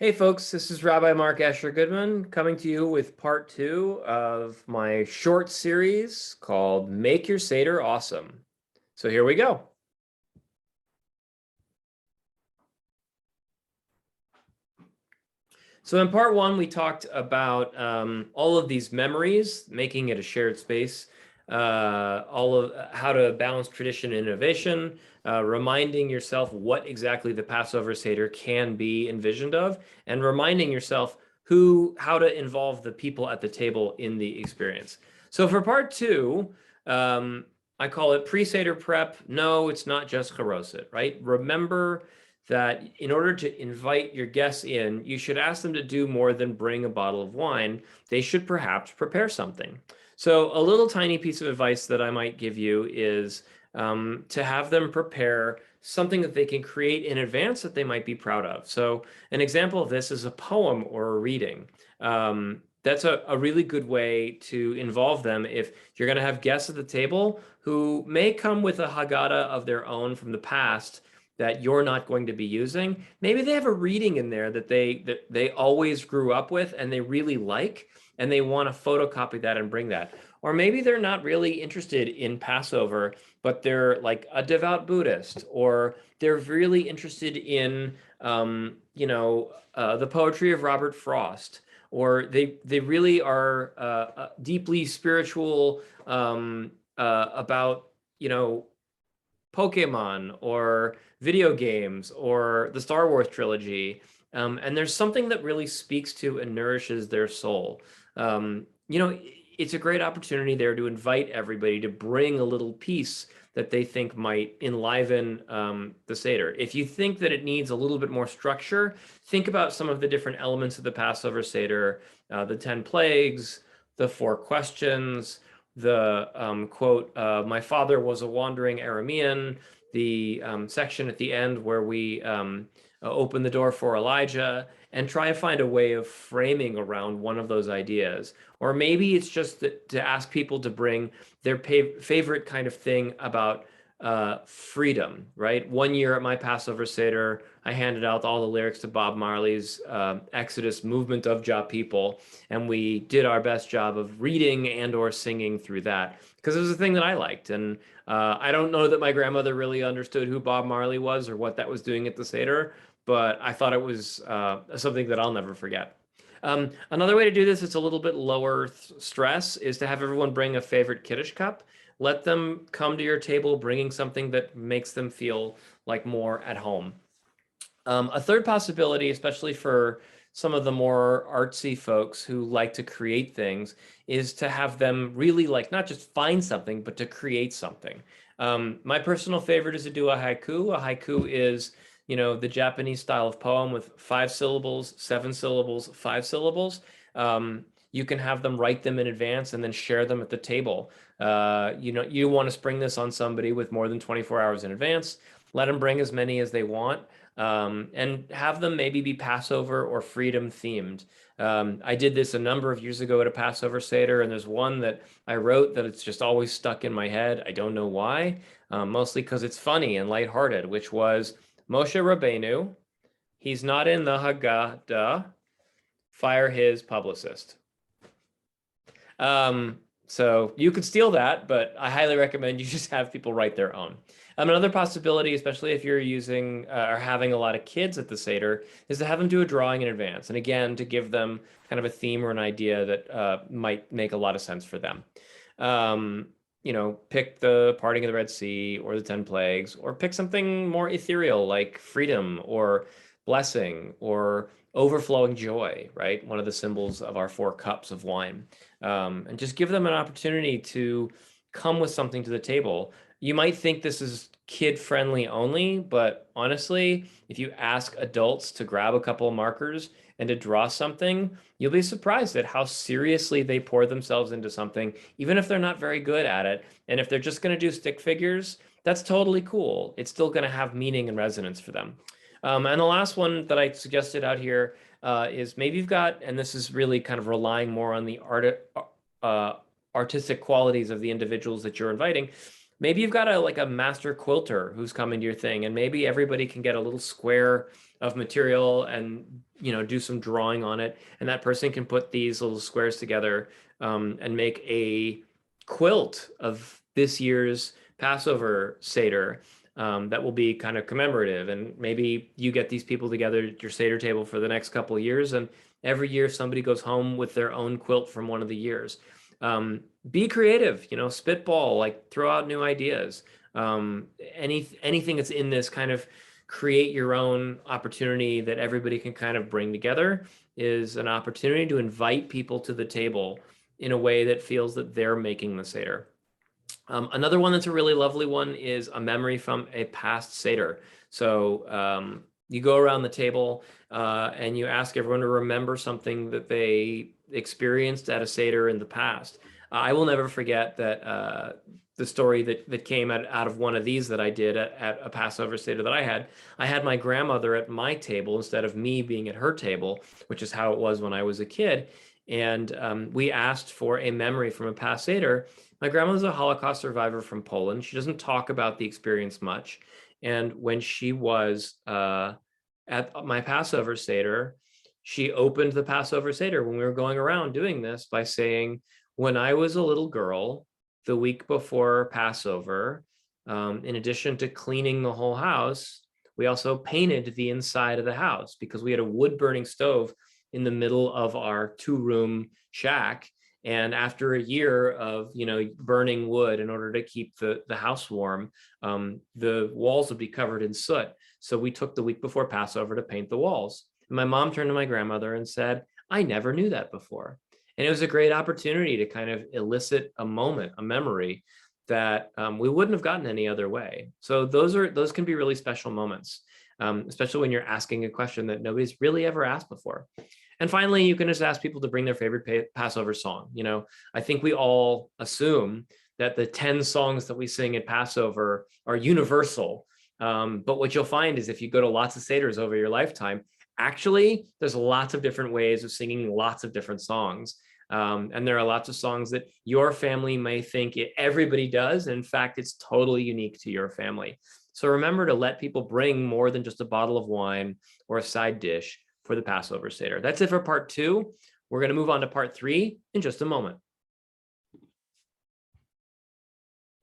Hey folks, this is Rabbi Mark Asher Goodman coming to you with part two of my short series called Make Your Seder Awesome. So here we go. So in part one, we talked about all of these memories, making it a shared space, all of how to balance tradition and innovation, reminding yourself what exactly the Passover Seder can be envisioned of, and reminding yourself how to involve the people at the table in the experience. So for part two, I call it pre-Seder prep. No, it's not just Charoset, right? Remember that in order to invite your guests in, you should ask them to do more than bring a bottle of wine. They should perhaps prepare something. So a little tiny piece of advice that I might give you is to have them prepare something that they can create in advance that they might be proud of. So an example of this is a poem or a reading. That's a really good way to involve them if you're going to have guests at the table who may come with a Haggadah of their own from the past that you're not going to be using. Maybe they have a reading in there that they always grew up with and they really like, and they want to photocopy that and bring that. Or maybe they're not really interested in Passover, but they're like a devout Buddhist, or they're really interested in, the poetry of Robert Frost, or they really are deeply spiritual about, Pokemon or video games or the Star Wars trilogy. And there's something that really speaks to and nourishes their soul. It's a great opportunity there to invite everybody to bring a little piece that they think might enliven the Seder. If you think that it needs a little bit more structure, think about some of the different elements of the Passover Seder, the 10 plagues, the 4 questions, the quote, my father was a wandering Aramean, the section at the end where we open the door for Elijah, and try to find a way of framing around one of those ideas. Or maybe it's just to ask people to bring their favorite kind of thing about freedom, right? One year at my Passover Seder, I handed out all the lyrics to Bob Marley's Exodus movement of Jah people, and we did our best job of reading and or singing through that because it was a thing that I liked. And I don't know that my grandmother really understood who Bob Marley was or what that was doing at the Seder, but I thought it was something that I'll never forget. Another way to do this, it's a little bit lower stress, is to have everyone bring a favorite Kiddush cup. Let them come to your table bringing something that makes them feel like more at home. A third possibility, especially for some of the more artsy folks who like to create things, is to have them really like not just find something, but to create something. My personal favorite is to do a haiku. A haiku is, the Japanese style of poem with 5 syllables, 7 syllables, 5 syllables. You can have them write them in advance and then share them at the table. You want to spring this on somebody with more than 24 hours in advance. Let them bring as many as they want. And have them maybe be Passover or freedom themed. I did this a number of years ago at a Passover Seder, and there's one that I wrote that it's just always stuck in my head. I don't know why, mostly because it's funny and lighthearted, which was Moshe Rabbeinu. He's not in the Haggadah. Fire his publicist. So you could steal that, but I highly recommend you just have people write their own. Another possibility, especially if you're using or having a lot of kids at the Seder, is to have them do a drawing in advance. And again, to give them kind of a theme or an idea that might make a lot of sense for them. Pick the parting of the Red Sea or the 10 plagues, or pick something more ethereal like freedom or blessing or overflowing joy, right? One of the symbols of our 4 cups of wine. And just give them an opportunity to come with something to the table. You might think this is kid-friendly only, but honestly, if you ask adults to grab a couple of markers and to draw something, you'll be surprised at how seriously they pour themselves into something, even if they're not very good at it. And if they're just going to do stick figures, that's totally cool. It's still going to have meaning and resonance for them. And the last one that I suggested out here is maybe you've got, and this is really kind of relying more on the artistic qualities of the individuals that you're inviting, Maybe you've got a master quilter who's coming to your thing, and maybe everybody can get a little square of material and do some drawing on it, and that person can put these little squares together and make a quilt of this year's Passover Seder that will be kind of commemorative. And maybe you get these people together at your Seder table for the next couple of years, and every year somebody goes home with their own quilt from one of the years. Be creative, spitball, like throw out new ideas. Anything that's in this kind of create your own opportunity that everybody can kind of bring together is an opportunity to invite people to the table in a way that feels that they're making the Seder. Another one that's a really lovely one is a memory from a past Seder. So you go around the table and you ask everyone to remember something that they experienced at a Seder in the past. I will never forget that the story that came out of one of these that I did at a Passover Seder that I had. I had my grandmother at my table instead of me being at her table, which is how it was when I was a kid. And we asked for a memory from a past Seder. My grandmother's a Holocaust survivor from Poland. She doesn't talk about the experience much. And when she was at my Passover Seder, she opened the Passover Seder when we were going around doing this by saying, when I was a little girl, the week before Passover, in addition to cleaning the whole house, we also painted the inside of the house because we had a wood burning stove in the middle of our 2-room shack. And after a year of burning wood in order to keep the house warm, the walls would be covered in soot. So we took the week before Passover to paint the walls. And my mom turned to my grandmother and said, I never knew that before. And it was a great opportunity to kind of elicit a moment, a memory that we wouldn't have gotten any other way. So those can be really special moments, especially when you're asking a question that nobody's really ever asked before. And finally, you can just ask people to bring their favorite Passover song. I think we all assume that the 10 songs that we sing at Passover are universal. But what you'll find is if you go to lots of Seders over your lifetime, actually, there's lots of different ways of singing lots of different songs. And there are lots of songs that your family may think everybody does. And in fact, it's totally unique to your family. So remember to let people bring more than just a bottle of wine or a side dish for the Passover Seder. That's it for part 2. We're going to move on to part 3 in just a moment.